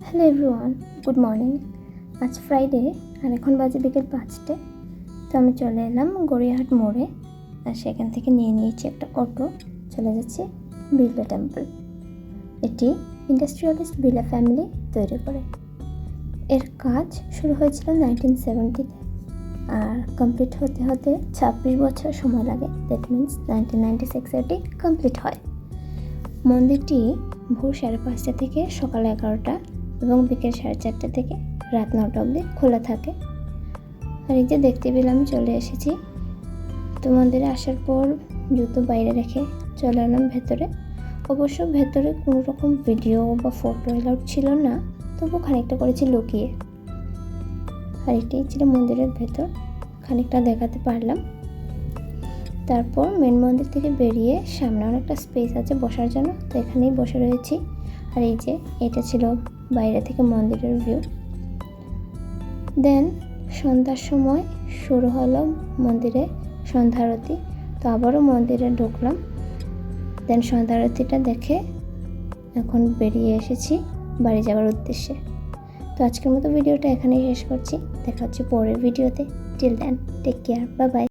Hello everyone, good morning. আজ Friday আর এখন বাজে বিকেল 5টে। তো আমি চলে এলাম গড়িয়াহাট মোড়ে, আর সেখান থেকে নিয়ে নিয়েছি একটা অটো, চলে যাচ্ছি বিড়লা টেম্পল। এটি ইন্ডাস্ট্রিয়ালিস্ট বিড়লা ফ্যামিলি তৈরি করে। এর কাজ শুরু হয়েছিল 1970-তে আর কমপ্লিট হতে হতে 26 বছর সময় লাগে। দ্যাট মিনস 1996 এটি কমপ্লিট হয়। মন্দিরটি ভোর 5:30 থেকে সকাল 11টা এবং বিকেল 4:30 থেকে রাত 9টা অবধি খোলা থাকে। আর এই যে দেখতে পেলাম চলে এসেছি। তো মন্দিরে আসার পর জুতো বাইরে রেখে চলে এলাম ভেতরে। অবশ্য ভেতরে কোনো রকম ভিডিও বা ফটো অ্যালাউড ছিল না, তবু খানিকটা করেছি লুকিয়ে। আর এটাই ছিল মন্দিরের ভেতর, খানিকটা দেখাতে পারলাম। তারপর মেন মন্দির থেকে বেরিয়ে সামনে অনেকটা স্পেস আছে বসার জন্য, তো এখানেই বসে রয়েছি। আর এই যে এটা ছিল বাইরে থেকে মন্দিরের ভিউ। দেন সন্ধ্যার সময় শুরু হলো মন্দিরে সন্ধ্যা আরতি। তো আবারও মন্দিরে ঢুকলাম। দেন সন্ধ্যা আরতিটা দেখে এখন বেরিয়ে এসেছি বাড়ি যাওয়ার উদ্দেশ্যে। তো আজকের মতো ভিডিওটা এখানেই শেষ করছি। দেখা হচ্ছে পরের ভিডিওতে। Till then take care, bye by.